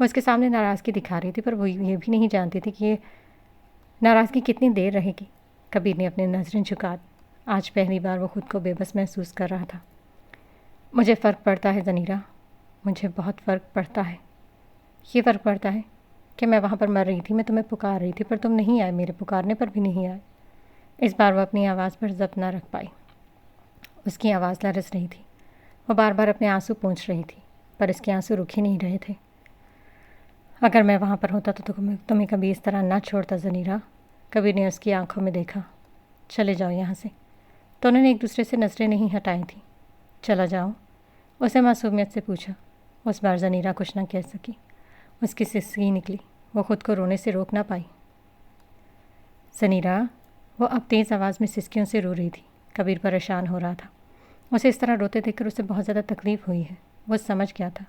وہ اس کے سامنے ناراضگی دکھا رہی تھی، پر وہ یہ بھی نہیں جانتی تھی کہ یہ ناراضگی کتنی دیر رہے گی۔ کبیر نے اپنی نظریں جھکا دی۔ آج پہلی بار وہ خود کو بے بس محسوس کر رہا تھا۔ مجھے فرق پڑتا ہے زنیرہ، مجھے بہت فرق پڑتا ہے۔ یہ فرق پڑتا ہے کہ میں وہاں پر مر رہی تھی، میں تمہیں پکار رہی تھی، پر تم نہیں آئے، میرے پکارنے پر بھی نہیں آئے۔ اس بار وہ اپنی آواز پر ضبط نہ رکھ پائی۔ اس کی آواز لرز رہی تھی۔ وہ بار بار اپنے آنسو پونچھ رہی تھی، پر اس کے آنسو رک ہی نہیں رہے تھے۔ اگر میں وہاں پر ہوتا تو تمہیں کبھی اس طرح نہ چھوڑتا زنیرہ۔ کبیر نے اس کی آنکھوں میں دیکھا۔ چلے جاؤ یہاں سے۔ تو انہوں نے ایک دوسرے سے نظریں نہیں ہٹائی تھیں۔ چلا جاؤ؟ اسے معصومیت سے پوچھا۔ اس بار زنیرہ کچھ نہ کہہ سکی۔ اس کی سسکی نکلی۔ وہ خود کو رونے سے روک نہ پائی۔ زنیرہ، وہ اب تیز آواز میں سسکیوں سے رو رہی تھی۔ کبیر پریشان ہو رہا تھا۔ اسے اس طرح روتے دیکھ کر اسے بہت زیادہ تکلیف ہوئی ہے۔ وہ سمجھ گیا تھا۔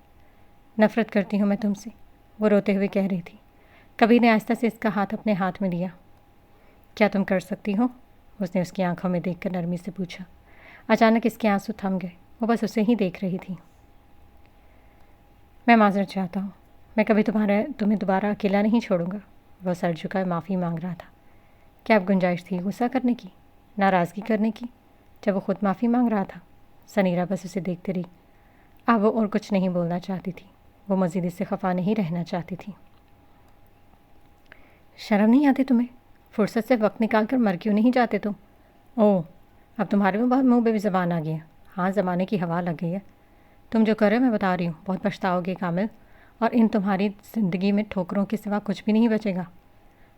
نفرت کرتی ہوں میں تم سے، وہ روتے ہوئے کہہ رہی تھی۔ کبیر نے آہستہ سے اس کا ہاتھ اپنے ہاتھ میں لیا۔ کیا تم کر سکتی ہو؟ اس نے اس کی آنکھوں میں دیکھ کر نرمی سے پوچھا۔ اچانک اس کے آنسو تھم گئے۔ وہ بس اسے ہی دیکھ رہی تھی۔ میں معذرت چاہتا ہوں، میں کبھی تمہیں دوبارہ اکیلا نہیں چھوڑوں گا۔ وہ سر جھکائے معافی مانگ رہا تھا۔ کیا اب گنجائش تھی غصہ کرنے کی، ناراضگی کرنے کی، جب وہ خود معافی مانگ رہا تھا؟ زنیرہ بس اسے دیکھتے رہی۔ اب وہ اور کچھ نہیں بولنا چاہتی تھی۔ وہ مزید اس سے خفا نہیں رہنا چاہتی تھی۔ شرم نہیں آتی تمہیں؟ فرصت سے وقت نکال کر مر کیوں نہیں جاتے تم؟ اوہ، اب تمہارے منہ پہ بھی زبان آ گئی ہے۔ ہاں، زمانے کی ہوا لگ گئی ہے۔ تم جو کرے میں بتا رہی ہوں، بہت پچھتاؤ گے کامل، اور ان تمہاری زندگی میں ٹھوکروں کے سوا کچھ بھی نہیں بچے گا۔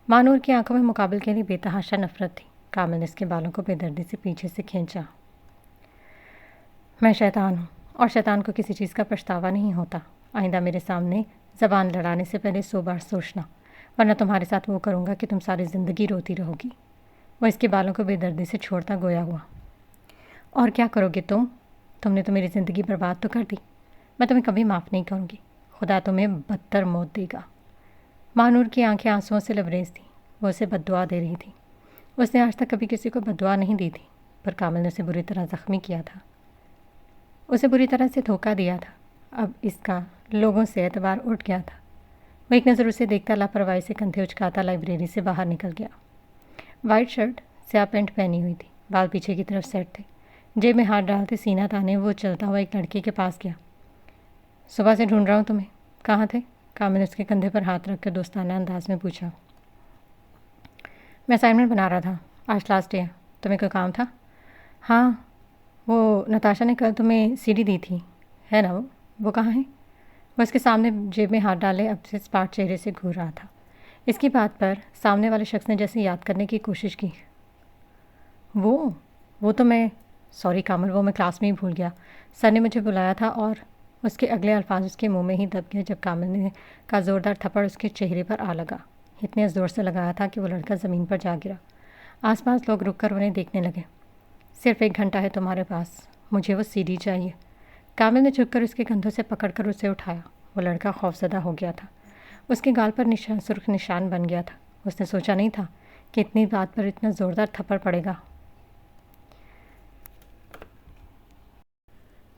مانور کی آنکھوں میں مقابل کے لیے بے تحاشا نفرت تھی۔ کامل نے اس کے بالوں کو بے دردی سے پیچھے سے کھینچا۔ میں شیطان ہوں، اور شیطان کو کسی چیز کا پچھتاوا نہیں ہوتا۔ آئندہ میرے سامنے زبان لڑانے سے پہلے 100 بار سوچنا، ورنہ تمہارے ساتھ وہ کروں گا کہ تم ساری زندگی روتی رہو گی۔ وہ اس کے بالوں کو بے دردی سے چھوڑتا گویا ہوا۔ اور کیا کرو گے تم؟ تم نے تو میری زندگی برباد تو کر دی۔ میں تمہیں کبھی معاف نہیں کروں گی۔ خدا تمہیں بدتر موت دے گا۔ مانور کی آنکھیں آنسوؤں سے لبریز تھیں۔ وہ اسے بددعا دے رہی تھی۔ اس نے آج تک کبھی کسی کو بددعا نہیں دی تھی، پر کامل نے اسے بری طرح زخمی کیا تھا، اسے بری طرح سے دھوکہ دیا تھا۔ اب اس کا لوگوں سے اعتبار اٹھ گیا تھا۔ وہ ایک نظر اسے دیکھتا لاپرواہی سے کندھے اچکاتا لائبریری سے باہر نکل گیا۔ وائٹ شرٹ، سیاہ پینٹ پہنی ہوئی تھی، بال پیچھے کی طرف سیٹ تھے، جیب میں ہاتھ ڈالتے سینہ تانے وہ چلتا ہوا ایک لڑکے کے پاس گیا۔ صبح سے ڈھونڈ رہا ہوں تمہیں، کہاں تھے؟ کامل نے اس کے کندھے پر ہاتھ رکھ کر دوستانہ انداز میں پوچھا۔ میں اسائنمنٹ بنا رہا تھا، آج لاسٹ ڈے ہے۔ تمہیں کوئی کام تھا؟ ہاں، وہ نتاشا نے کل تمہیں سی ڈی دی تھی، ہے نا؟ وہ کہاں ہے؟ وہ اس کے سامنے جیب میں ہاتھ ڈالے اب سے اسپاٹ چہرے سے گھور رہا تھا۔ اس کی بات پر سامنے والے شخص نے جیسے یاد کرنے کی کوشش کی۔ وہ تو میں سوری کامل، وہ میں کلاس میں ہی بھول گیا۔ سر نے مجھے بلایا تھا، اور اس کے اگلے الفاظ اس کے منہ میں ہی دب گئے جب کامل نے کا زوردار تھپڑ اس کے چہرے پر آ لگا۔ اتنے زور سے لگایا تھا کہ وہ لڑکا زمین پر جا گرا۔ آس پاس لوگ رک کر انہیں دیکھنے لگے۔ صرف 1 گھنٹہ ہے تمہارے پاس، مجھے وہ سی ڈی چاہیے۔ کامل نے جھک کر اس کے کندھوں سے پکڑ کر اسے اٹھایا۔ وہ لڑکا خوفزدہ ہو گیا تھا۔ اس کے گال پر سرخ نشان بن گیا تھا۔ اس نے سوچا نہیں تھا کہ اتنی بات پر اتنا زوردار تھپڑ پڑے گا۔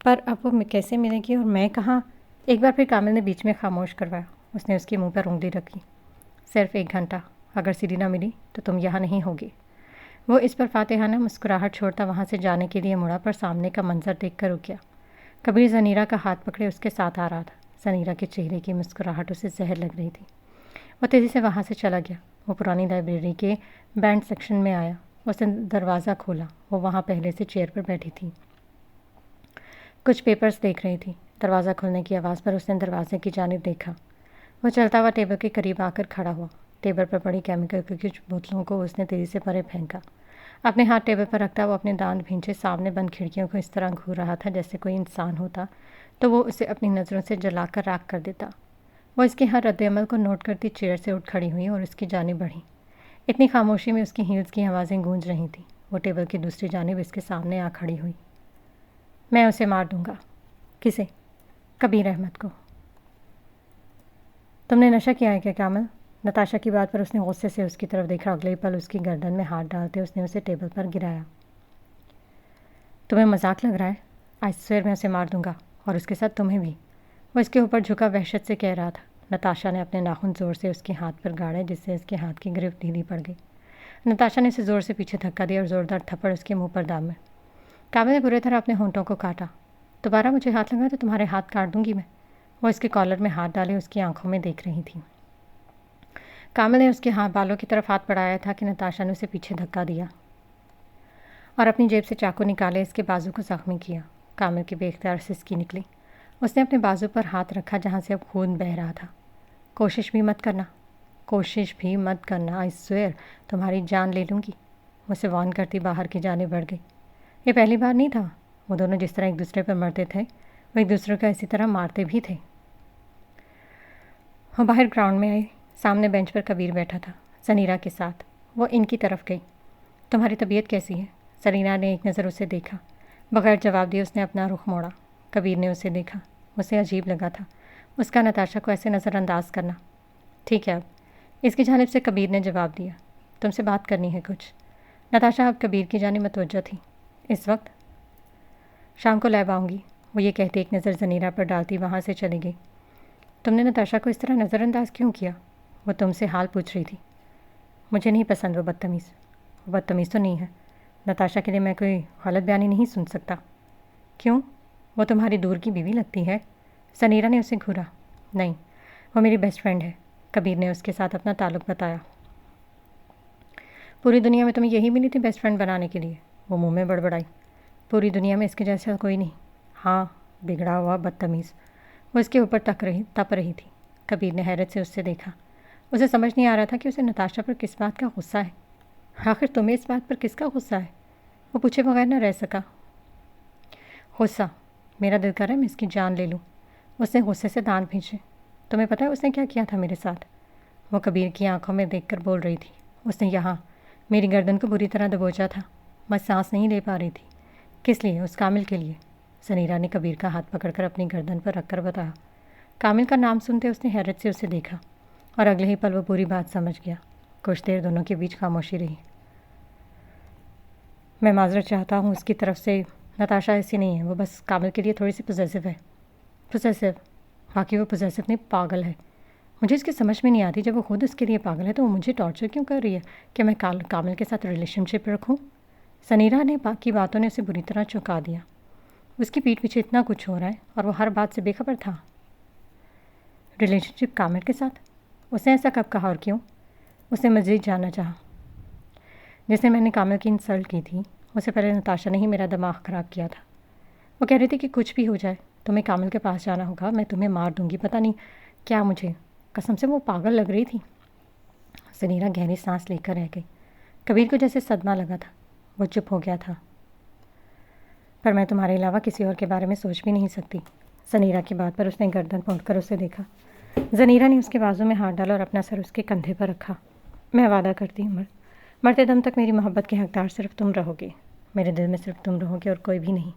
پر اب وہ کیسے ملے گی اور میں کہاں؟ ایک بار پھر کامل نے بیچ میں خاموش کروایا۔ اس نے اس کے منہ پر انگلی رکھی۔ صرف 1 گھنٹہ، اگر سی ڈی نہ ملی تو تم یہاں نہیں ہوگی۔ وہ اس پر فاتحانہ مسکراہٹ چھوڑتا وہاں سے جانے کے لیے مڑا، پر سامنے کا منظر دیکھ کر رک گیا۔ کبیر زنیرہ کا ہاتھ پکڑے اس کے ساتھ آ رہا تھا۔ زنیرہ کے چہرے کی مسکراہٹ اسے زہر لگ رہی تھی۔ وہ تیزی سے وہاں سے چلا گیا۔ وہ پرانی لائبریری کے بینڈ سیکشن میں آیا۔ اس نے دروازہ کھولا۔ وہ وہاں پہلے سے چیئر پر بیٹھی تھی، کچھ پیپرز دیکھ رہی تھی۔ دروازہ کھلنے کی آواز پر اس نے دروازے کی جانب دیکھا۔ وہ چلتا ہوا ٹیبل کے قریب آ کر کھڑا ہوا۔ ٹیبل پر پڑی کیمیکل کی کچھ بوتلوں کو اس نے تیزی سے پرے پھینکا۔ اپنے ہاتھ ٹیبل پر رکھتا وہ اپنے دانت بھینچے سامنے بند کھڑکیوں کو اس طرح گھور رہا تھا جیسے کوئی انسان ہوتا تو وہ اسے اپنی نظروں سے جلا کر راکھ کر دیتا۔ وہ اس کے ہر رد عمل کو نوٹ کرتی چیئر سے اٹھ کھڑی ہوئی اور اس کی جانب بڑھی۔ اتنی خاموشی میں اس کی ہیلز کی آوازیں گونج رہی تھیں۔ وہ ٹیبل کی دوسری جانب اس کے سامنے آ کھڑی ہوئی۔ میں اسے مار دوں گا۔ کسے؟ کبیر احمد کو۔ تم نے نشہ کیا ہے کیا کامل؟ نتاشا کی بات پر اس نے غصے سے اس کی طرف دیکھا۔ اگلے پل اس کی گردن میں ہاتھ ڈالتے اس نے اسے ٹیبل پر گرایا۔ تمہیں مذاق لگ رہا ہے؟ آج سویر میں اسے مار دوں گا، اور اس کے ساتھ تمہیں بھی۔ وہ اس کے اوپر جھکا وحشت سے کہہ رہا تھا۔ نتاشا نے اپنے ناخن زور سے اس کے ہاتھ پر گاڑے جس سے اس کے ہاتھ کی گرفت ڈھیلی پڑ گئی۔ نتاشا نے اسے زور سے پیچھے دھکا دیا اور زوردار تھپڑ اس کے منہ پر دام میں۔ کامل نے برے طرح اپنے ہونٹوں کو کاٹا۔ دوبارہ مجھے ہاتھ لگا تو تمہارے ہاتھ کاٹ دوں گی میں۔ وہ اس کے کالر میں ہاتھ ڈالے اس کی آنکھوں میں دیکھ رہی تھی۔ کامل نے اس کے بالوں کی طرف ہاتھ بڑھایا تھا کہ نتاشا نے اسے پیچھے دھکا دیا اور اپنی جیب سے چاقو نکالے اس کے بازو کو زخمی کیا۔ کامل کے بے اختیار سسکی نکلی۔ اس نے اپنے بازو پر ہاتھ رکھا جہاں سے اب خون بہہ رہا تھا۔ کوشش بھی مت کرنا، آئی سویئر تمہاری جان لے لوں گی، اسے وارن کرتی باہر کی جانب بڑھ گئی۔ یہ پہلی بار نہیں تھا، وہ دونوں جس طرح ایک دوسرے پر مرتے تھے وہ ایک دوسرے کو اسی طرح مارتے بھی تھے۔ وہ باہر گراؤنڈ میں آئی۔ سامنے بینچ پر کبیر بیٹھا تھا سنیرا کے ساتھ۔ وہ ان کی طرف گئی۔ تمہاری طبیعت کیسی ہے؟ سنیرا نے ایک نظر اسے دیکھا۔ بغیر جواب دیے اس نے اپنا رخ موڑا۔ کبیر نے اسے دیکھا۔ اسے عجیب لگا تھا اس کا نتاشا کو ایسے نظر انداز کرنا۔ ٹھیک ہے اب، اس کی جانب سے کبیر نے جواب دیا۔ تم سے بات کرنی ہے کچھ۔ نتاشا اب کبیر کی جانب متوجہ تھی۔ اس وقت؟ شام کو لیب آؤں گی، وہ یہ کہتے ایک نظر زنیرا پر ڈالتی وہاں سے چلی گئی۔ تم نے نتاشا کو اس طرح نظر انداز کیوں کیا؟ وہ تم سے حال پوچھ رہی تھی۔ مجھے نہیں پسند وہ بدتمیز تو نہیں ہے۔ نتاشا کے لیے میں کوئی غلط بیانی نہیں سن سکتا۔ کیوں؟ وہ تمہاری دور کی بیوی لگتی ہے۔ سنیرا نے اسے گھورا۔ نہیں، وہ میری بیسٹ فرینڈ ہے۔ کبیر نے اس کے ساتھ اپنا تعلق بتایا۔ پوری دنیا میں تمہیں یہی ملی تھی بیسٹ فرینڈ بنانے کے لیے؟ وہ منہ میں بڑبڑائی۔ پوری دنیا میں اس کے جیسا کوئی نہیں۔ ہاں، بگڑا ہوا بدتمیز۔ وہ اس کے اوپر تپ رہی تھی۔ کبیر نے حیرت سے اس سے دیکھا۔ اسے سمجھ نہیں آ رہا تھا کہ اسے نتاشا پر کس بات کا غصہ ہے۔ آخر تمہیں اس بات پر کس کا غصہ ہے؟ وہ پوچھے بغیر نہ رہ سکا۔ غصہ؟ میرا دل کر رہا ہے میں اس کی جان لے لوں۔ اس نے غصے سے دانت بھینچے۔ تمہیں پتہ ہے اس نے کیا کیا تھا میرے ساتھ؟ وہ کبیر کی آنکھوں میں دیکھ کر بول رہی تھی۔ اس نے یہاں میری گردن کو بری طرح دبوچا تھا۔ میں سانس نہیں لے پا رہی تھی۔ کس لیے؟ اس کامل کے لیے۔ سنیرا نے کبیر کا ہاتھ پکڑ کر اپنی گردن پر رکھ کر بتایا۔ کامل کا نام سنتے اس نے حیرت سے اسے دیکھا اور اگلے ہی پل وہ پوری بات سمجھ گیا۔ کچھ دیر دونوں کے بیچ خاموشی رہی۔ میں معذرت چاہتا ہوں اس کی طرف سے، نتاشا ایسی نہیں ہے، وہ بس کامل کے لیے تھوڑی سی پوزیسو ہے۔ پوزیسو؟ باقی وہ پوزیسو نہیں، پاگل ہے۔ مجھے اس کی سمجھ میں نہیں آتی، جب وہ خود اس کے لیے پاگل ہے تو وہ مجھے ٹارچر کیوں کر رہی ہے کہ میں کامل کے ساتھ ریلیشن شپ رکھوں؟ سنیرا نے کی باتوں نے اسے بری طرح چونکا دیا۔ اس کی پیٹھ پیچھے اتنا کچھ ہو رہا ہے اور وہ ہر بات سے بے خبر تھا۔ ریلیشن شپ کامل کے ساتھ؟ اس نے ایسا کب کہا اور کیوں؟ اس نے مزید جاننا چاہا۔ جس نے میں نے کامل کی انسلٹ کی تھی اسے پہلے نتاشا نے ہی میرا دماغ خراب کیا تھا۔ وہ کہہ رہی تھی کہ کچھ بھی ہو جائے تمہیں کامل کے پاس جانا ہوگا، میں تمہیں مار دوں گی، پتہ نہیں کیا مجھے، قسم سے وہ پاگل لگ رہی تھی۔ سنیرا گہری سانس لے کر رہ گئی۔ کبیر کو جیسے صدمہ لگا تھا، وہ چپ ہو گیا تھا۔ پر میں تمہارے علاوہ کسی اور کے بارے میں سوچ بھی نہیں سکتی۔ سنیرا کی بات پر اس نے گردن پونڈ کر اسے دیکھا۔ زنیرا نے اس کے بازو میں ہاتھ ڈالا اور اپنا سر اس کے کندھے پر رکھا۔ میں وعدہ کرتی ہوں مرتے دم تک میری محبت کے حقدار صرف تم رہو گے، میرے دل میں صرف تم رہو گے اور کوئی بھی نہیں،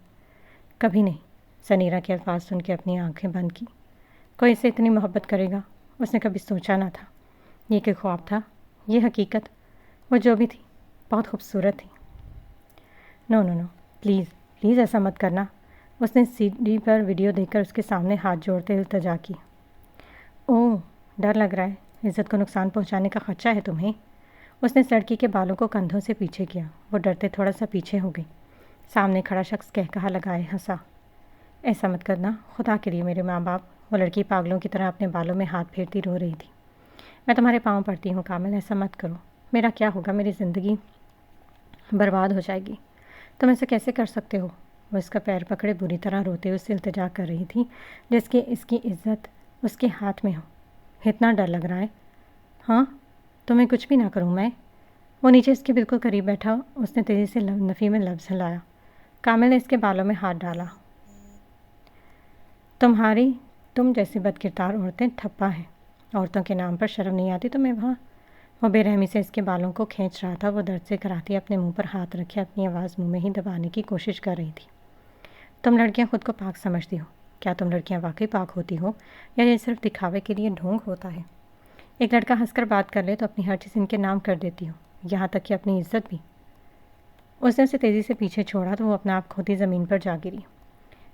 کبھی نہیں۔ سنیرا کے الفاظ سن کے اپنی آنکھیں بند کی۔ کوئی اسے اتنی محبت کرے گا اس نے کبھی سوچا نہ تھا۔ یہ کہ خواب تھا، یہ حقیقت، وہ جو بھی تھی بہت خوبصورت تھی۔ نو نو نو، پلیز ایسا مت کرنا۔ اس نے سی ڈی پر ویڈیو دیکھ کر اس کے سامنے ہاتھ جوڑتے التجا کی۔ اوہ، ڈر لگ رہا ہے، عزت کو نقصان پہنچانے کا خدشہ ہے تمہیں؟ اس نے لڑکی کے بالوں کو کندھوں سے پیچھے کیا۔ وہ ڈرتے تھوڑا سا پیچھے ہو گئی۔ سامنے کھڑا شخص کہا لگائے ہنسا۔ ایسا مت کرنا، خدا کے لیے میرے ماں باپ۔ وہ لڑکی پاگلوں کی طرح اپنے بالوں میں ہاتھ پھیرتی رو رہی تھی۔ میں تمہارے پاؤں پڑتی ہوں کامل، ایسا مت کرو۔ میرا کیا ہوگا؟ میری زندگی برباد ہو جائے گی۔ تم ایسا کیسے کر سکتے ہو؟ وہ اس کا پیر پکڑے بری طرح روتے اس سے التجا کر رہی تھی جس کی اس کی عزت اس کے ہاتھ میں ہو۔ اتنا ڈر لگ رہا ہے؟ ہاں، تمہیں کچھ بھی نہ کروں میں؟ وہ نیچے اس کے بالکل قریب بیٹھا۔ اس نے تیزی سے نفی میں لفظ ہلایا۔ کامل نے اس کے بالوں میں ہاتھ ڈالا۔ تم جیسی بد کردار عورتیں تھپا ہیں، عورتوں کے نام پر شرم نہیں آتی تمہیں وہاں؟ وہ بے رحمی سے اس کے بالوں کو کھینچ رہا تھا۔ وہ درد سے کراہتی اپنے منہ پر ہاتھ رکھے اپنی آواز منہ میں ہی دبانے کی کوشش کر رہی تھی۔ تم لڑکیاں خود کو پاک سمجھتی ہو، کیا تم لڑکیاں واقعی پاک ہوتی ہو یا یہ صرف دکھاوے کے لیے ڈھونگ ہوتا ہے؟ ایک لڑکا ہنس کر بات کر لے تو اپنی ہر چیز ان کے نام کر دیتی ہو، یہاں تک کہ اپنی عزت بھی۔ اس نے اسے تیزی سے پیچھے چھوڑا تو وہ اپنا آپ کھوتی زمین پر جا گری۔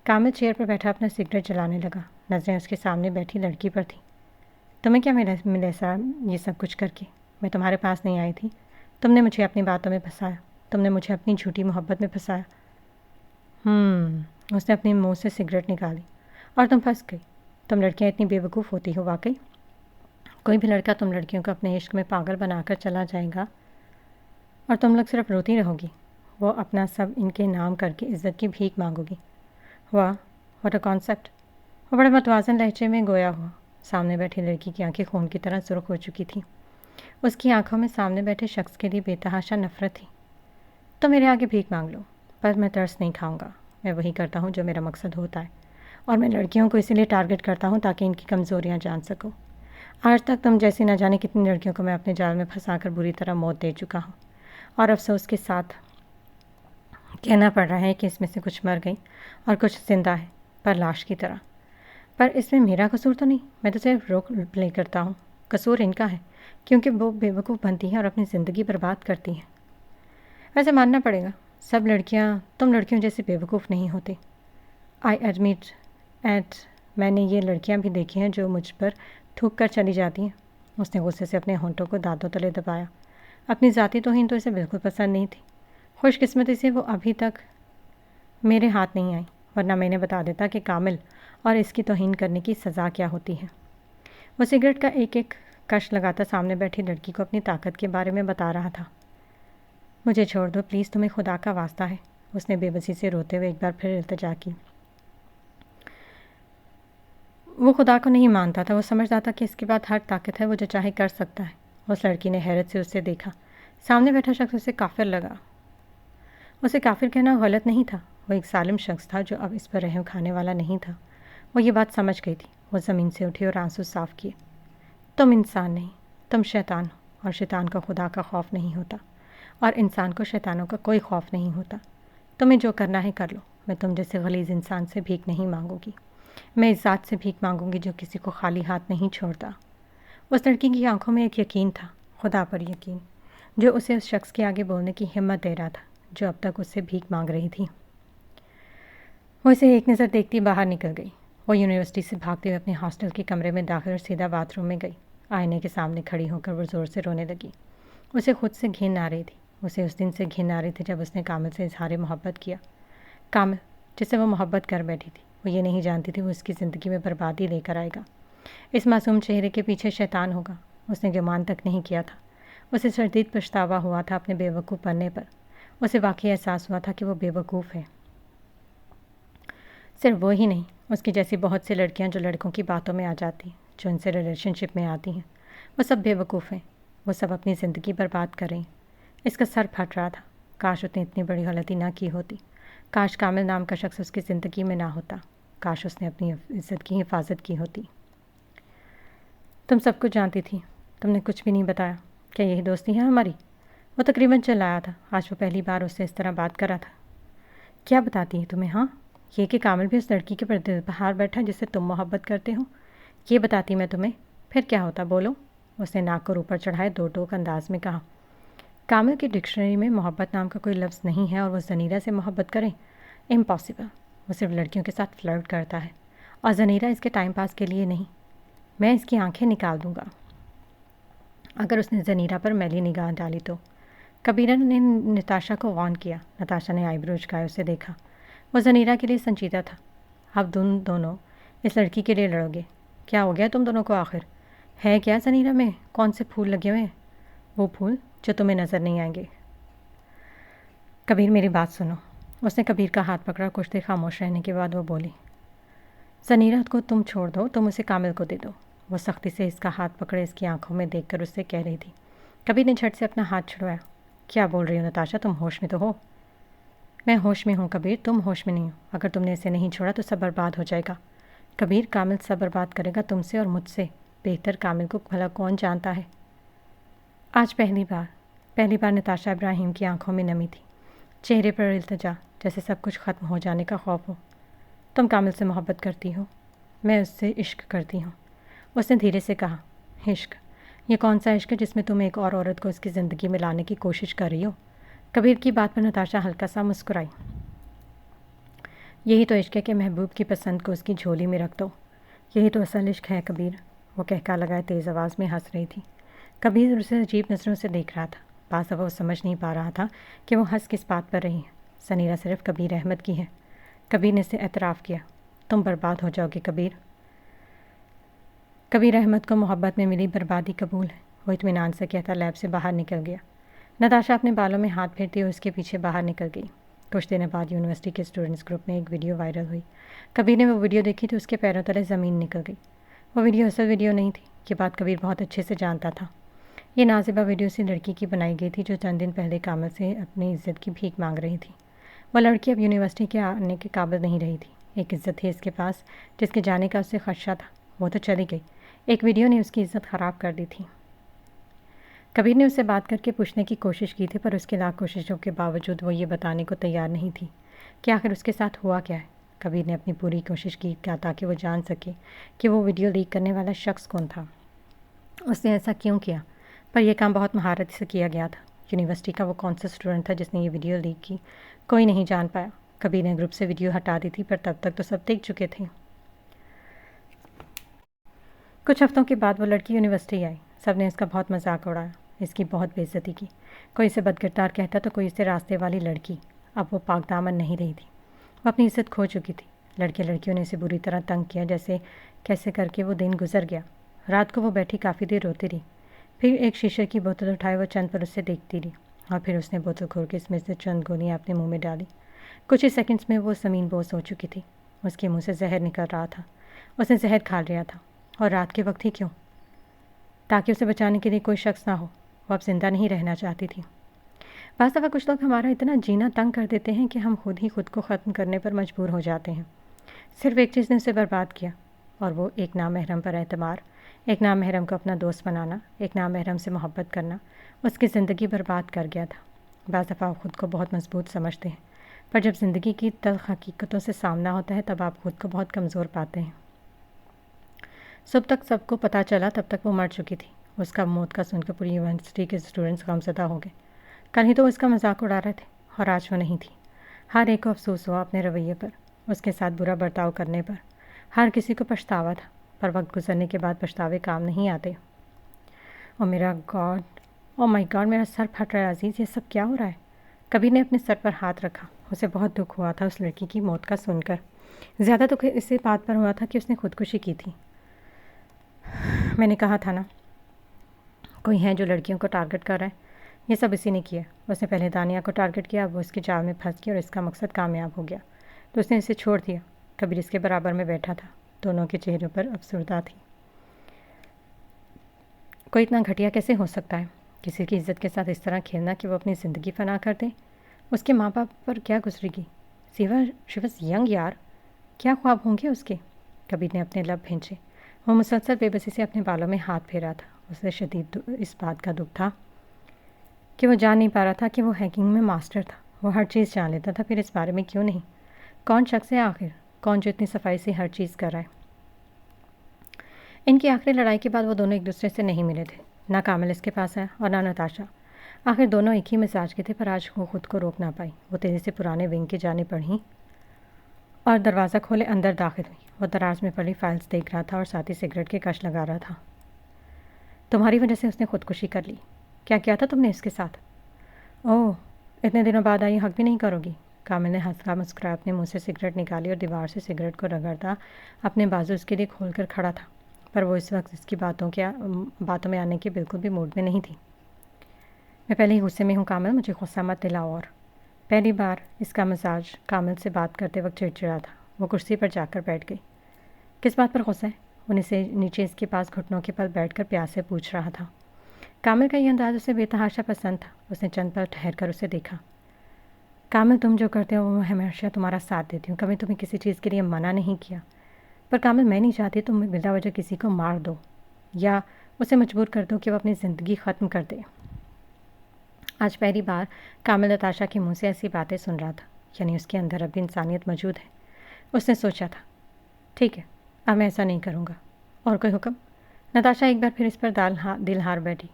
کامل چیئر پر بیٹھا اپنا سگریٹ جلانے لگا۔ نظریں اس کے سامنے بیٹھی لڑکی پر تھیں۔ تمہیں کیا ملے سر یہ سب کچھ کر کے؟ میں تمہارے پاس نہیں آئی تھی، تم نے مجھے اپنی باتوں میں پھنسایا، تم نے مجھے اپنی جھوٹی محبت میں پھنسایا۔ اس نے اپنے منہ سے سگریٹ نکالی۔ اور تم پھنس گئی۔ تم لڑکیاں اتنی بے وقوف ہوتی ہو واقعی؟ کوئی بھی لڑکا تم لڑکیوں کو اپنے عشق میں پاگل بنا کر چلا جائے گا اور تم لوگ صرف روتی رہو گی۔ وہ اپنا سب ان کے نام کر کے عزت کی بھیک مانگو گی۔ واہ، واٹ اے کانسیپٹ! وہ بڑے متوازن لہجے میں گویا ہوا۔ سامنے بیٹھی لڑکی کی آنکھیں خون کی طرح سرخ ہو چکی تھیں۔ اس کی آنکھوں میں سامنے بیٹھے شخص کے لیے بے تحاشا نفرت تھی۔ تو میرے آگے بھیک مانگ لو، پر میں ترس نہیں کھاؤں گا۔ میں وہی کرتا ہوں جو میرا مقصد ہوتا ہے، اور میں لڑکیوں کو اسی لیے ٹارگٹ کرتا ہوں تاکہ ان کی کمزوریاں جان سکوں۔ آج تک تم جیسی نہ جانے کتنی لڑکیوں کو میں اپنے جال میں پھنسا کر بری طرح موت دے چکا ہوں، اور افسوس کے ساتھ کہنا پڑ رہا ہے کہ اس میں سے کچھ مر گئیں اور کچھ زندہ ہے، پر لاش کی طرح۔ پر اس میں میرا قصور تو نہیں، میں تو صرف رول پلے کرتا ہوں۔ قصور ان کا ہے، کیونکہ وہ بے وقوف بنتی ہیں اور اپنی زندگی برباد کرتی ہیں۔ ویسے ماننا پڑے گا، سب لڑکیاں تم لڑکیوں جیسے بے وقوف نہیں ہوتی۔ آئی ایڈمٹ ایٹ میں نے یہ لڑکیاں بھی دیکھی ہیں جو مجھ پر تھوک کر چلی جاتی ہیں۔ اس نے غصے سے اپنے ہونٹوں کو دانتوں تلے دبایا۔ اپنی ذاتی توہین تو اسے بالکل پسند نہیں تھی۔ خوش قسمتی سے وہ ابھی تک میرے ہاتھ نہیں آئی، ورنہ میں نے بتا دیتا کہ کامل اور اس کی توہین کرنے کی سزا کیا ہوتی ہے۔ وہ سگریٹ کا ایک ایک کش لگاتا سامنے بیٹھی لڑکی کو اپنی طاقت کے بارے میں بتا رہا تھا۔ مجھے چھوڑ دو پلیز، تمہیں خدا کا واسطہ ہے، اس نے بے بسی سے روتے ہوئے ایک بار پھر التجا کی۔ وہ خدا کو نہیں مانتا تھا، وہ سمجھتا تھا کہ اس کے بعد ہر طاقت ہے، وہ جو چاہے کر سکتا ہے۔ اس لڑکی نے حیرت سے اسے دیکھا۔ سامنے بیٹھا شخص اسے کافر لگا۔ اسے کافر کہنا غلط نہیں تھا، وہ ایک ظالم شخص تھا جو اب اس پر رحم کھانے والا نہیں تھا۔ وہ یہ بات سمجھ گئی تھی۔ وہ زمین سے اٹھی اور آنسو صاف کیے۔ تم انسان نہیں، تم شیطان ہو، اور شیطان کو خدا کا خوف نہیں ہوتا، اور انسان کو شیطانوں کا کوئی خوف نہیں ہوتا۔ تمہیں جو کرنا ہے کر لو، میں تم جیسے غلیظ انسان سے بھیک نہیں مانگوں گی۔ میں اس ذات سے بھیک مانگوں گی جو کسی کو خالی ہاتھ نہیں چھوڑتا۔ اس لڑکی کی آنکھوں میں ایک یقین تھا، خدا پر یقین، جو اسے اس شخص کے آگے بولنے کی ہمت دے رہا تھا جو اب تک اس سے بھیک مانگ رہی تھی۔ وہ اسے ایک نظر دیکھتی باہر نکل گئی۔ وہ یونیورسٹی سے بھاگتے ہوئے اپنے ہاسٹل کے کمرے میں داخل اور سیدھا باتھ روم میں گئی۔ آئینے کے سامنے کھڑی ہو کر وہ زور سے رونے لگی۔ اسے خود سے گھن آ رہی تھی۔ اسے اس دن سے گھن آ رہی تھی جب اس نے کامل سے اظہار محبت کیا۔ کامل جس سے وہ محبت کر بیٹھی تھی، وہ یہ نہیں جانتی تھی وہ اس کی زندگی میں بربادی لے کر آئے گا۔ اس معصوم چہرے کے پیچھے شیطان ہوگا، اس نے گمان تک نہیں کیا تھا۔ اسے شدید پچھتاوا ہوا تھا اپنے بے وقوف بننے پر۔ اسے واقعی احساس ہوا تھا کہ وہ بے وقوف ہے۔ صرف وہ ہی نہیں، اس کی جیسی بہت سی لڑکیاں جو لڑکوں کی باتوں میں آ جاتی ہیں، جو ان سے ریلیشن شپ میں آتی ہیں، وہ سب بے وقوف ہیں۔ وہ سب اپنی زندگی برباد کر رہی ہیں۔ اس کا سر پھٹ رہا تھا۔ کاش اس نے اتنی بڑی غلطی نہ کی ہوتی۔ کاش کامل نام کا شخص اس کی زندگی میں نہ ہوتا۔ کاش اس نے اپنی عزت کی حفاظت کی ہوتی۔ تم سب کچھ جانتی تھی، تم نے کچھ بھی نہیں بتایا۔ کیا یہی دوستی ہے ہماری؟ وہ تقریباً چل آیا تھا۔ آج وہ پہلی بار اس سے اس طرح بات کر رہا تھا۔ کیا بتاتی ہے تمہیں؟ ہاں، یہ کہ کامل بھی اس لڑکی کے پر دل بہار بیٹھا جس سے تم محبت کرتے ہو، یہ بتاتی میں تمہیں۔ پھر کیا ہوتا بولو؟ اس نے ناک کو اوپر چڑھائے دو ٹوک انداز میں کہا۔ کامل کی ڈکشنری میں محبت نام کا کوئی لفظ نہیں ہے، اور وہ زنیرہ سے محبت کریں؟ امپاسبل۔ وہ صرف لڑکیوں کے ساتھ فلرٹ کرتا ہے، اور زنیرہ اس کے ٹائم پاس کے لیے نہیں۔ میں اس کی آنکھیں نکال دوں گا اگر اس نے زنیرہ پر میلی نگاہ ڈالی تو۔ کبیرہ نے نتاشا کو وارن کیا۔ نتاشا نے آئی برو جھکائے اسے دیکھا۔ وہ زنیرہ کے لیے سنجیدہ تھا۔ اب تم دونوں اس لڑکی کے لیے لڑو گے؟ کیا ہو گیا تم دونوں کو آخر؟ ہے کیا زنیرہ میں کون سے پھول لگے ہوئے ہیں؟ وہ پھول جو تمہیں نظر نہیں آئیں گے۔ کبیر میری بات سنو۔ اس نے کبیر کا ہاتھ پکڑا۔ کچھ دیر خاموش رہنے کے بعد وہ بولی، زنیرہ کو تم چھوڑ دو، تم اسے کامل کو دے دو۔ وہ سختی سے اس کا ہاتھ پکڑے اس کی آنکھوں میں دیکھ کر اس سے کہہ رہی تھی۔ کبیر نے جھٹ سے اپنا ہاتھ چھڑوایا۔ کیا بول رہی ہو نتاشا؟ تم ہوش میں تو ہو؟ میں ہوش میں ہوں کبیر، تم ہوش میں نہیں ہو۔ اگر تم نے اسے نہیں چھوڑا تو سب برباد ہو جائے گا۔ کبیر کامل سب برباد کرے گا، تم سے اور مجھ سے بہتر کامل کو بھلا کون جانتا ہے؟ آج پہلی بار نتاشا ابراہیم کی آنکھوں میں نمی تھی، چہرے پر التجا، جیسے سب کچھ ختم ہو جانے کا خوف ہو۔ تم کامل سے محبت کرتی ہو؟ میں اس سے عشق کرتی ہوں، اس نے دھیرے سے کہا۔ عشق؟ یہ کون سا عشق ہے جس میں تم ایک اور عورت کو اس کی زندگی میں لانے کی کوشش کر رہی ہو؟ کبیر کی بات پر نتاشا ہلکا سا مسکرائی۔ یہی تو عشق ہے کہ محبوب کی پسند کو اس کی جھولی میں رکھ دو۔ یہی تو اصل عشق ہے کبیر۔ وہ کہکا لگائے تیز آواز میں ہنس رہی تھی۔ کبیر اسے عجیب نظروں سے دیکھ رہا تھا۔ بعض دفعہ وہ سمجھ نہیں پا رہا تھا کہ وہ ہنس کس بات پر رہی ہے۔ سنیرا صرف کبیر احمد کی ہے۔ کبیر نے اسے اعتراف کیا۔ تم برباد ہو جاؤ گے کبیر۔ کبیر احمد کو محبت میں ملی بربادی قبول ہے، وہ اطمینان سے کہتا لیب سے باہر نکل گیا۔ نتاشا اپنے بالوں میں ہاتھ پھیرتی ہوئے اس کے پیچھے باہر نکل گئی۔ کچھ دنوں بعد یونیورسٹی کے اسٹوڈنٹس گروپ میں ایک ویڈیو وائرل ہوئی۔ کبیر نے وہ ویڈیو دیکھی تو اس کے پیروں تلے زمین نکل گئی۔ وہ ویڈیو اصل ویڈیو نہیں تھی، یہ بات کبیر بہت اچھے سے جانتا تھا۔ یہ نازیبہ ویڈیو اسی لڑکی کی بنائی گئی تھی جو چند دن پہلے کامل سے اپنی عزت کی بھیک مانگ رہی تھی۔ وہ لڑکی اب یونیورسٹی کے آنے کے قابل نہیں رہی تھی۔ ایک عزت تھی اس کے پاس جس کے جانے کا اسے خدشہ تھا، وہ تو چلی گئی۔ ایک ویڈیو نے اس کی عزت خراب کر دی تھی۔ کبیر نے اس سے بات کر کے پوچھنے کی کوشش کی تھی، پر اس کے لاکھ کوششوں کے باوجود وہ یہ بتانے کو تیار نہیں تھی کہ آخر اس کے ساتھ ہوا کیا ہے۔ کبیر نے اپنی پوری کوشش کی تاکہ وہ جان سکے کہ وہ ویڈیو لیک کرنے والا شخص کون تھا، اس نے ایسا کیوں کیا، پر یہ کام بہت مہارت سے کیا گیا تھا۔ یونیورسٹی کا وہ کون سا اسٹوڈنٹ تھا جس نے یہ ویڈیو لیک کی، کوئی نہیں جان پایا۔ کبیر نے گروپ سے ویڈیو ہٹا دی تھی، پر تب تک تو سب دیکھ چکے تھے۔ کچھ ہفتوں کے بعد وہ لڑکی یونیورسٹی آئی۔ سب نے اس کا بہت مذاق اڑایا، اس کی بہت بے عزتی کی۔ کوئی اسے بدکردار کہتا تو کوئی اسے راستے والی لڑکی۔ اب وہ پاک دامن نہیں رہی تھی، وہ اپنی عزت کھو چکی تھی۔ لڑکیوں نے اسے بری طرح تنگ کیا، کیسے کر کے وہ دن گزر گیا۔ رات کو وہ بیٹھی کافی دیر روتی رہی، پھر ایک شیشے کی بوتل اٹھائے وہ چند پر اسے دیکھتی رہی، اور پھر اس نے بوتل کھول کے اس میں سے چند گولیاں اپنے منہ میں ڈالی۔ کچھ ہی سیکنڈز میں وہ زمین بوس ہو چکی تھی۔ اس کے منہ سے زہر نکل رہا تھا، اس نے زہر کھا لیا تھا، اور رات کے وقت ہی کیوں؟ تاکہ اسے بچانے کے لیے کوئی شخص نہ ہو۔ وہ اب زندہ نہیں رہنا چاہتی تھی۔ بعض دفعہ کچھ لوگ ہمارا اتنا جینا تنگ کر دیتے ہیں کہ ہم خود ہی خود کو ختم کرنے پر مجبور ہو جاتے ہیں۔ صرف ایک چیز نے اسے برباد کیا، اور وہ ایک نامحرم پر اعتبار، ایک نامحرم کو اپنا دوست بنانا، ایک نامحرم سے محبت کرنا اس کی زندگی برباد کر گیا تھا۔ بعض دفعہ آپ خود کو بہت مضبوط سمجھتے ہیں، پر جب زندگی کی تلخ حقیقتوں سے سامنا ہوتا ہے تب آپ خود کو بہت کمزور پاتے ہیں۔ صبح تک سب کو پتہ چلا تب تک وہ مر چکی تھی۔ اس کا موت کا سن کر پوری یونیورسٹی کے اسٹوڈنٹس غمزدہ ہو گئے۔ کل ہی تو اس کا مذاق اڑا رہے تھے، اور آج وہ نہیں تھی۔ ہر ایک کو افسوس ہوا اپنے رویے پر، اس کے ساتھ برا برتاؤ کرنے پر۔ ہر کسی کو پچھتاوا تھا، پر وقت گزرنے کے بعد پچھتاوے کام نہیں آتے۔ او مائی گاڈ، میرا سر پھٹ رہا ہے عزیز، یہ سب کیا ہو رہا ہے؟ کبیر نے اپنے سر پر ہاتھ رکھا۔ اسے بہت دکھ ہوا تھا اس لڑکی کی موت کا سن کر۔ زیادہ دکھ اسی بات پر ہوا تھا کہ اس نے خودکشی کی تھی۔ میں نے کہا تھا نا، کوئی ہے جو لڑکیوں کو ٹارگٹ کر رہا ہے۔ یہ سب اسی نے کیا۔ اس نے پہلے دانیہ کو ٹارگٹ کیا، اب وہ اس کے جال میں پھنس گیا اور اس کا مقصد کامیاب ہو گیا تو اس نے اسے چھوڑ دیا۔ کبیر اس کے برابر میں بیٹھا تھا، دونوں کے چہروں پر افسردہ تھی۔ کوئی اتنا گھٹیا کیسے ہو سکتا ہے؟ کسی کی عزت کے ساتھ اس طرح کھیلنا کہ وہ اپنی زندگی فنا کر دے۔ اس کے ماں باپ پر کیا گزرے گی؟ شی واز ینگ یار، کیا خواب ہوں گے اس کے؟ کبیر نے اپنے لب بھینچے۔ وہ مسلسل بے بسی سے اپنے بالوں میں ہاتھ پھیرا تھا۔ اسے شدید اس بات کا دکھ تھا کہ وہ جان نہیں پا رہا تھا کہ وہ ہیکنگ میں ماسٹر تھا۔ وہ ہر چیز جان لیتا تھا، پھر اس بارے میں کیوں نہیں؟ کون شخص ہے آخر؟ کون جو اتنی صفائی سے ہر چیز کر رہا ہے؟ ان کی آخری لڑائی کے بعد وہ دونوں ایک دوسرے سے نہیں ملے تھے۔ نہ کامل اس کے پاس ہے اور نہ نتاشا۔ آخر دونوں ایک ہی مزاج کے تھے، پر آج وہ خود کو روک نہ پائی۔ وہ تیزی سے پرانے ونگ کی جانب بڑھی اور دروازہ کھولے اندر داخل ہوئی۔ وہ دراز میں پڑی فائلز دیکھ رہا تھا اور ساتھ ہی سگریٹ کے کش لگا رہا تھا۔ تمہاری وجہ سے اس نے خودکشی کر لی۔ کیا کیا تھا تم نے اس کے ساتھ؟ اوہ، اتنے دنوں بعد آئی حق بھی نہیں کرو گی؟ کامل نے ہنسا مسکرایا اپنے منہ سے سگریٹ نکالی اور دیوار سے سگریٹ کو رگڑتا اپنے بازو اس کے لیے کھول کر کھڑا تھا، پر وہ اس وقت اس کی باتوں میں آنے کے بالکل بھی موڈ میں نہیں تھی۔ میں پہلے ہی غصے میں ہوں کامل، مجھے غصہ مت دلاؤ۔ اور پہلی بار اس کا مزاج کامل سے بات کرتے وقت چڑچڑا تھا۔ وہ کرسی پر جا کر بیٹھ گئی۔ کس بات پر غصہ ہے؟ وہ نیچے اس کے پاس گھٹنوں کے پل بیٹھ کر پیاس سے پوچھ رہا تھا۔ کامل کا یہ انداز اسے بے تحاشا پسند تھا۔ اس نے چند پل ٹھہر کر اسے دیکھا۔ کامل، تم جو کرتے ہو وہ میں ہمیشہ تمہارا ساتھ دیتی ہوں، کبھی تمہیں کسی چیز کے لیے منع نہیں کیا، پر کامل میں نہیں چاہتی تم بلا وجہ کسی کو مار دو یا اسے مجبور کر دو کہ وہ اپنی زندگی ختم کر دے۔ آج پہلی بار کامل نتاشا کے منہ سے ایسی باتیں سن رہا تھا، یعنی اس کے اندر اب بھی انسانیت موجود ہے۔ اس نے سوچا تھا، ٹھیک ہے، اب میں ایسا نہیں کروں گا۔ اور کوئی حکم؟ نتاشا ایک بار پھر اس پر دل ہار بیٹھی،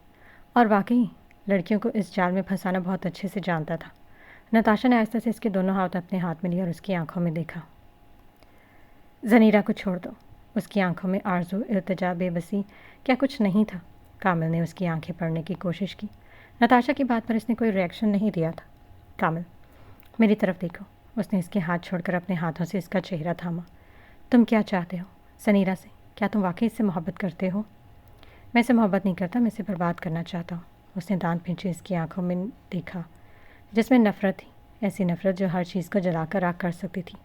اور واقعی لڑکیوں کو اس جال میں پھنسانا بہت اچھے سے جانتا تھا۔ نتاشا نے آہستہ سے اس کے دونوں ہاتھ اپنے ہاتھ میں لیے اور اس کی آنکھوں میں دیکھا۔ زنیرا کو چھوڑ دو، اس کی آنکھوں میں آرزو، التجا، بے بسی کیا کچھ نہیں تھا؟ کامل نے اس کی آنکھیں پڑھنے کی کوشش کی۔ نتاشا کی بات پر اس نے کوئی ریئیکشن نہیں دیا تھا۔ کامل، میری طرف دیکھو۔ اس نے اس کے ہاتھ چھوڑ کر اپنے ہاتھوں سے اس کا چہرہ تھاما۔ تم کیا چاہتے ہو؟ سنیرا سے؟ کیا تم واقعی اس سے محبت کرتے ہو؟ میں اسے محبت نہیں کرتا، میں اسے برباد کرنا چاہتا ہوں۔ اس نے دانت پھینچے اس کی آنکھوں میں دیکھا جس میں نفرت تھی، ایسی نفرت جو ہر چیز کو جلا کر راکھ کر سکتی تھی۔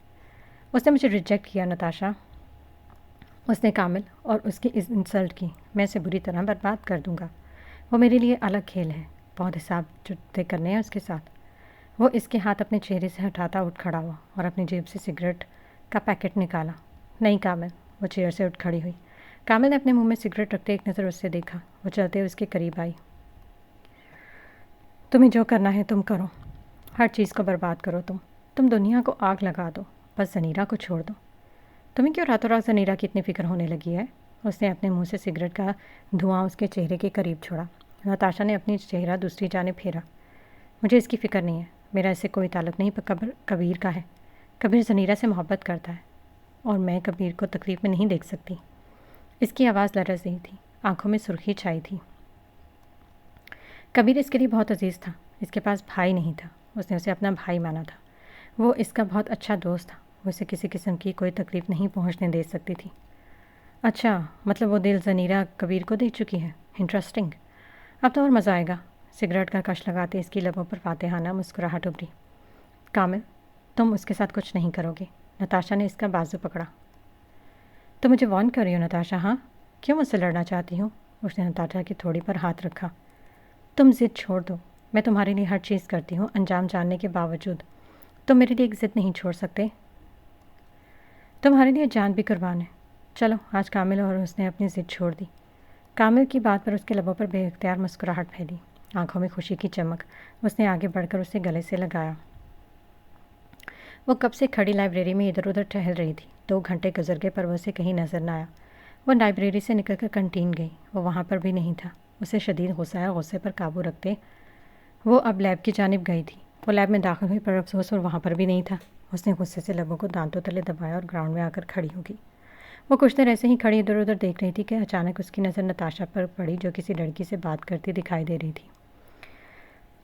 اس نے مجھے ریجیکٹ کیا نتاشا، اس نے کامل اور اس کی انسلٹ کی۔ میں اسے بری طرح برباد کر دوں گا۔ وہ میرے لیے الگ کھیل ہے، بہت حساب جتنے کرنے ہیں اس کے ساتھ۔ وہ اس کے ہاتھ اپنے چہرے سے ہٹاتا اٹھ کھڑا ہوا اور اپنی جیب سے سگریٹ کا پیکٹ نکالا۔ نہیں کامل، وہ چیئر سے اٹھ کھڑی ہوئی۔ کامل نے اپنے منہ میں سگریٹ رکھتے ایک نظر اس سے دیکھا۔ وہ چلتے ہوئے اس کے قریب آئی۔ تمہیں جو کرنا ہے تم کرو، ہر چیز کو برباد کرو، تم دنیا کو آگ لگا دو، بس زنیرا کو چھوڑ دو۔ تمہیں کیوں راتوں رات زنیرا کی اتنی فکر ہونے لگی ہے؟ اس نے اپنے منہ سے سگریٹ کا دھواں اس کے چہرے کے قریب چھوڑا۔ نتاشا نے اپنی چہرہ دوسری جانب پھیرا۔ مجھے اس کی فکر نہیں ہے، میرا اس سے کوئی تعلق نہیں، پر کبیر کا ہے۔ کبیر زنیرا سے محبت کرتا ہے اور میں کبیر کو تکلیف میں نہیں دیکھ سکتی۔ اس کی آواز لرز رہی تھی، آنکھوں میں سرخی چھائی تھی۔ کبیر اس کے لیے بہت عزیز تھا، اس کے پاس بھائی نہیں تھا، اس نے اسے اپنا بھائی مانا تھا۔ وہ اس کا بہت اچھا دوست تھا، وہ اسے کسی قسم کی کوئی تکلیف نہیں پہنچنے دے سکتی تھی۔ اچھا، مطلب وہ دل زنیرا کبیر کو دے چکی ہے، انٹرسٹنگ۔ اب تو اور مزہ آئے گا۔ سگریٹ کا کش لگاتے اس کی لبوں پر فاتحانہ مسکراہٹ ابھری۔ کامل، تم اس کے ساتھ کچھ نہیں کرو گے۔ نتاشا نے اس کا بازو پکڑا۔ تم مجھے وارن کر رہی ہو نتاشا؟ ہاں، کیوں مجھ سے لڑنا چاہتی ہو؟ اس نے نتاشا کی تھوڑی پر ہاتھ رکھا۔ تم ضد چھوڑ دو، میں تمہارے لیے ہر چیز کرتی ہوں، انجام جاننے کے باوجود۔ تم میرے لیے ایک ضد نہیں چھوڑ سکتے، تمہارے لیے جان بھی قربان ہے۔ چلو آج کامل، اور اس نے اپنی ضد چھوڑ دی۔ کامل کی بات پر اس کے لبوں پر بے اختیار مسکراہٹ پھیلی، آنکھوں میں خوشی کی چمک۔ اس نے آگے بڑھ کر اسے گلے سے لگایا۔ وہ کب سے کھڑی لائبریری میں ادھر ادھر ٹہل رہی تھی۔ 2 گھنٹے گزر گئے پر وہ اسے کہیں نظر نہ آیا۔ وہ لائبریری سے نکل کر کنٹین گئی، وہ وہاں پر بھی نہیں تھا۔ اسے شدید غصہ آیا، غصے پر قابو رکھتے وہ اب لیب کی جانب گئی تھی۔ وہ لیب میں داخل ہوئی پر افسوس اور وہاں پر بھی نہیں تھا۔ اس نے غصے سے لبوں کو دانتوں تلے دبایا اور گراؤنڈ میں آ کر کھڑی ہو گئی۔ وہ کچھ دیر ایسے ہی کھڑی ادھر ادھر دیکھ رہی تھی کہ اچانک اس کی نظر نتاشا پر پڑی جو کسی لڑکی سے بات کرتی دکھائی دے رہی تھی۔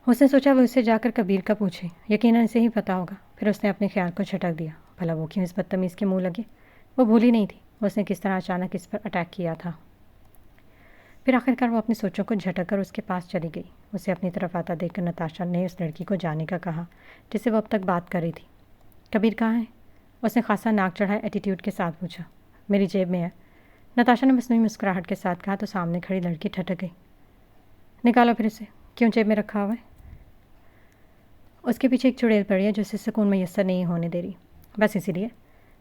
اس نے سوچا وہ اسے جا کر کبیر کا پوچھے، یقیناً اسے ہی پتہ ہوگا۔ پھر اس نے اپنے خیال کو جھٹک دیا، بھلا وہ کیوں اس بدتمیز کے منہ لگے؟ وہ بھولی نہیں تھی اس نے کس طرح اچانک اس پر اٹیک کیا تھا۔ پھر آخرکار وہ اپنی سوچوں کو جھٹک کر اس کے پاس چلی گئی۔ اسے اپنی طرف آتا دیکھ کر نتاشا نے اس لڑکی کو جانے کا کہا جس سے وہ اب تک بات کر رہی تھی۔ کبیر کہاں ہے؟ اس نے خاصا ناک چڑھائے ایٹیٹیوڈ کے ساتھ پوچھا۔ میری جیب میں ہے، نتاشا نے مصنوعی مسکراہٹ کے ساتھ کہا تو سامنے کھڑی لڑکی ٹھٹک گئی۔ نکالو پھر اسے، کیوں جیب میں رکھا ہوا ہے؟ اس کے پیچھے ایک چڑیل پڑی ہے جو اسے سکون میسر نہیں ہونے دے رہی، بس اسی لیے۔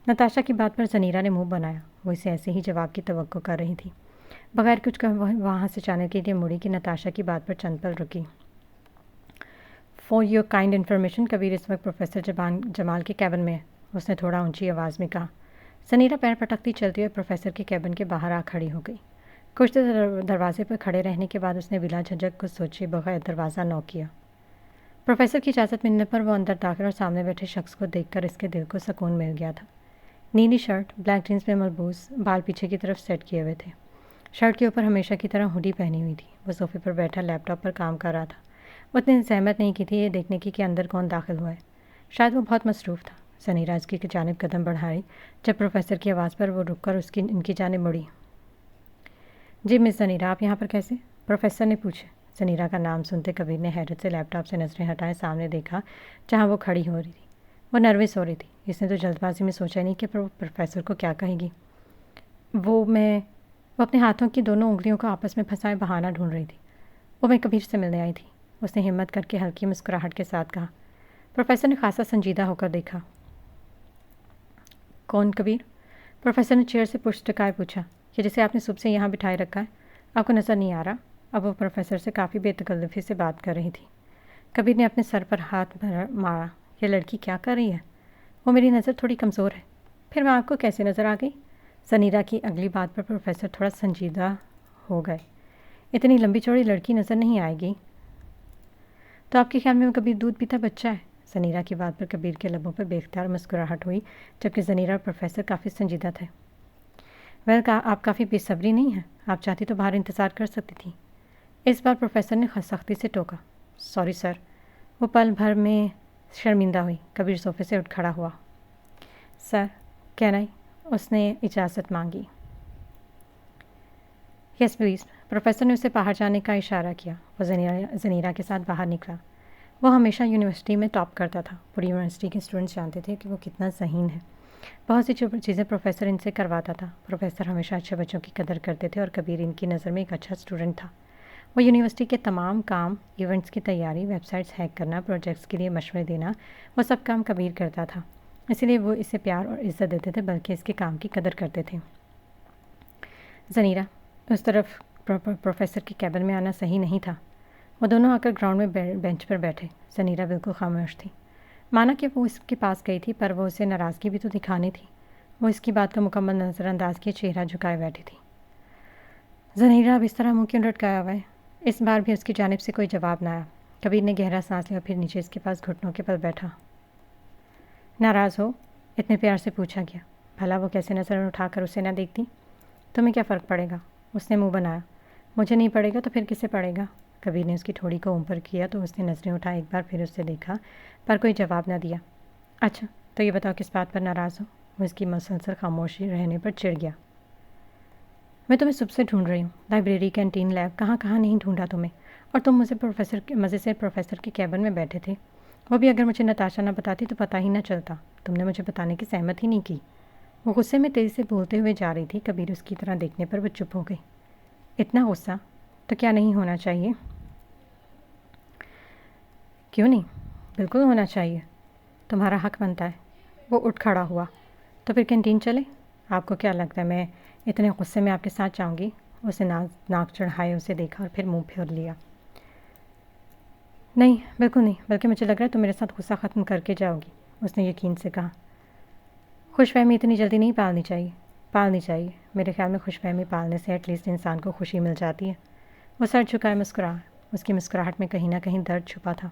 نتاشا کی بات پر زنیرا نے منہ بنایا، وہ اسے ایسے ہی جواب کی توقع کر رہی تھی۔ بغیر کچھ کہے وہاں سے جانے کے لیے مڑی کہ نتاشا کی بات پر چند پل رکی۔ فار یور کائنڈ انفارمیشن، کبیر اس وقت پروفیسر جمال کے کیبن میں ہے، اس نے تھوڑا اونچی آواز میں کہا۔ زنیرا پیر پٹکتی چلتی ہوئے پروفیسر کے کیبن کے باہر آ کھڑی ہو گئی۔ کچھ دیر دروازے پر کھڑے رہنے کے بعد اس نے بلا جھجک کچھ سوچے بغیر دروازہ نوک کیا۔ پروفیسر کی اجازت ملنے پر وہ اندر داخل اور سامنے بیٹھے شخص کو دیکھ کر اس کے دل کو سکون مل گیا تھا۔ نیلی شرٹ، بلیک جینس میں ملبوس، بال پیچھے کی طرف سیٹ کیے ہوئے تھے۔ شرٹ کے اوپر ہمیشہ کی طرح ہوڈی پہنی ہوئی تھی۔ وہ صوفے پر بیٹھا لیپ ٹاپ پر کام کر رہا تھا۔ اتنی زحمت نہیں کی تھی یہ دیکھنے کی کہ اندر کون داخل ہوا ہے۔ شاید وہ بہت مصروف تھا۔ زنیرا اس کی جانب قدم بڑھائی جب پروفیسر کی آواز پر وہ رک کر ان کی جانب مڑی۔ جی مس زنیرا، آپ یہاں پر کیسے؟ پروفیسر نے پوچھا۔ زنیرا کا نام سنتے کبیر نے حیرت سے لیپ ٹاپ سے نظریں ہٹائے سامنے دیکھا جہاں وہ کھڑی ہو رہی تھی۔ وہ نروس ہو رہی تھی۔ اس نے تو جلد بازی میں سوچا نہیں کہ پروفیسر کو کیا کہے گی۔ وہ اپنے ہاتھوں کی دونوں انگلیوں کو آپس میں پھنسائے بہانہ ڈھونڈ رہی تھی۔ وہ میں کبیر سے ملنے آئی تھی، اس نے ہمت کر کے ہلکی مسکراہٹ کے ساتھ کہا۔ پروفیسر نے خاصا سنجیدہ ہو کر دیکھا۔ کون کبیر؟ پروفیسر نے چیئر سے پشت ٹکائے پوچھا۔ کہ جسے آپ نے صبح سے یہاں بٹھائے رکھا ہے، آپ کو نظر نہیں آ رہا؟ اب وہ پروفیسر سے کافی بے تکلفی سے بات کر رہی تھی۔ کبیر نے اپنے سر پر ہاتھ مارا۔ یہ لڑکی کیا کر رہی ہے؟ وہ میری نظر تھوڑی کمزور ہے۔ پھر میں آپ کو کیسے نظر آ گئی؟ زنیرا کی اگلی بات پر پروفیسر تھوڑا سنجیدہ ہو گئے۔ اتنی لمبی چوڑی لڑکی نظر نہیں آئے گی تو آپ کے خیال میں وہ کبیر دودھ پیتا بچہ ہے؟ زنیرا کی بات پر کبیر کے لبوں پر بے اختیار مسکراہٹ ہوئی جبکہ زنیرا اور پروفیسر کافی سنجیدہ تھے۔ آپ کافی بےصبری نہیں ہیں؟ آپ چاہتی تو باہر انتظار کر سکتی تھی۔ اس بار پروفیسر نے سختی سے ٹوکا۔ Sorry sir. وہ پل بھر میں شرمندہ ہوئی۔ کبیر صوفے سے اٹھ کھڑا ہوا۔ سر کین آئی؟ اس نے اجازت مانگی۔ یس پلیز۔ پروفیسر نے اسے باہر جانے کا اشارہ کیا۔ وہ زنیرہ کے ساتھ باہر نکلا۔ وہ ہمیشہ یونیورسٹی میں ٹاپ کرتا تھا۔ پوری یونیورسٹی کے اسٹوڈنٹس جانتے تھے کہ وہ کتنا ذہین ہے۔ بہت سی چیزیں پروفیسر ان سے کرواتا تھا۔ پروفیسر ہمیشہ اچھے بچوں کی قدر کرتے تھے اور کبیر ان کی نظر میں ایک اچھا اسٹوڈنٹ تھا۔ وہ یونیورسٹی کے تمام کام، ایونٹس کی تیاری، ویب سائٹس ہیک کرنا، پروجیکٹس کے لیے مشورے دینا، وہ سب کام کبیر کرتا تھا۔ اسی لیے وہ اسے پیار اور عزت دیتے تھے، بلکہ اس کے کام کی قدر کرتے تھے۔ زنیرہ اس طرف پروفیسر کے کیبن میں آنا صحیح نہیں تھا۔ وہ دونوں آ کر گراؤنڈ میں بینچ پر بیٹھے۔ زنیرہ بالکل خاموش تھی۔ مانا کہ وہ اس کے پاس گئی تھی، پر وہ اسے ناراضگی بھی تو دکھانی تھی۔ وہ اس کی بات کا مکمل نظر انداز کیے چہرہ جھکائے بیٹھی تھی۔ زنیرہ اب اس طرح منہ کیوں لٹکایا ہوا ہے؟ اس بار بھی اس کی جانب سے کوئی جواب نہ آیا۔ کبیر نے گہرا سانس لیا، پھر نیچے اس کے پاس گھٹنوں کے بل بیٹھا۔ ناراض ہو؟ اتنے پیار سے پوچھا گیا۔ بھلا وہ کیسے نظر اٹھا کر اسے نہ دیکھتی؟ تمہیں کیا فرق پڑے گا؟ اس نے منہ بنایا۔ مجھے نہیں پڑے گا تو پھر کسے پڑے گا؟ کبیر نے اس کی ٹھوڑی کو اوپر کیا تو اس نے نظریں اٹھا ایک بار پھر اس سے دیکھا، پر کوئی جواب نہ دیا۔ اچھا تو یہ بتاؤ کس بات پر ناراض ہو؟ وہ اس کی مسلسل خاموشی رہنے پر چڑ گیا۔ میں تمہیں صبح سے ڈھونڈ رہی ہوں، لائبریری، کینٹین، لیب، کہاں کہاں نہیں ڈھونڈا تمہیں، اور تم مزے سے پروفیسر کے کیبن میں بیٹھے تھے۔ وہ بھی اگر مجھے نتاشا نہ بتاتی تو پتہ ہی نہ چلتا۔ تم نے مجھے بتانے کی زحمت ہی نہیں کی۔ وہ غصے میں تیزی سے بولتے ہوئے جا رہی تھی۔ کبیر اس کی طرح دیکھنے پر وہ چپ ہو گئی۔ اتنا غصہ تو کیا نہیں ہونا چاہیے؟ کیوں نہیں؟ بالکل ہونا چاہیے، تمہارا حق بنتا ہے۔ وہ اٹھ کھڑا ہوا۔ تو پھر کینٹین چلے؟ آپ کو کیا لگتا ہے میں اتنے غصے میں آپ کے ساتھ جاؤں گی؟ اسے ناک چڑھائے اسے دیکھا اور پھر منہ پھیر لیا۔ نہیں بالکل نہیں، بلکہ مجھے لگ رہا ہے تم میرے ساتھ غصہ ختم کر کے جاؤ گی، اس نے یقین سے کہا۔ خوش فہمی اتنی جلدی نہیں پالنی چاہیے۔ میرے خیال میں خوش فہمی پالنے سے ایٹ لیسٹ انسان کو خوشی مل جاتی ہے۔ وہ سر جھکائے مسکرا۔ اس کی مسکراہٹ میں کہیں نہ کہیں درد چھپا تھا۔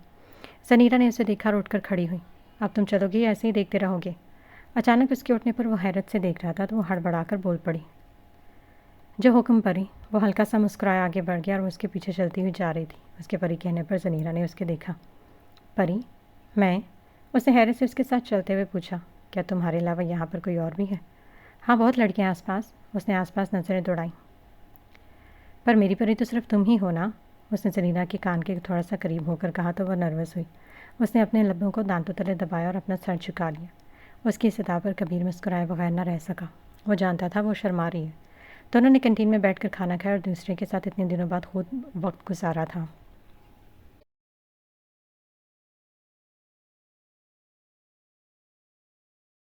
زنیرہ نے اسے دیکھا اور اٹھ کر کھڑی ہوئی۔ اب تم چلو گی یا ایسے ہی دیکھتے رہو گے؟ اچانک اس کے اٹھنے پر وہ حیرت سے دیکھ رہا تھا تو وہ ہڑبڑا کر بول پڑی۔ جو حکم پری۔ وہ ہلکا سا مسکرایا آگے بڑھ گیا اور وہ اس کے پیچھے چلتی ہوئی جا رہی تھی۔ اس کے پری کہنے پر زنیرہ نے اس کے دیکھا۔ پری؟ میں؟ اس نے حیرت سے اس کے ساتھ چلتے ہوئے پوچھا۔ کیا تمہارے علاوہ یہاں پر کوئی اور بھی ہے؟ ہاں بہت لڑکیاں آس پاس۔ اس نے آس پاس نظریں دوڑائیں۔ پر میری پری تو صرف تم ہی ہو نا؟ اس نے زنیرہ کے کان کے تھوڑا سا قریب ہو کر کہا تو وہ نروس ہوئی۔ اس نے اپنے لبوں کو دانتوں تلے دبایا اور اپنا سر جھکا لیا۔ اس کی صدا پر کبیر مسکرائے بغیر نہ رہ سکا۔ وہ جانتا تھا وہ شرما رہی ہے۔ دونوں نے کینٹین میں بیٹھ کر کھانا کھایا اور دوسرے کے ساتھ اتنے دنوں بعد خود وقت گزارا تھا۔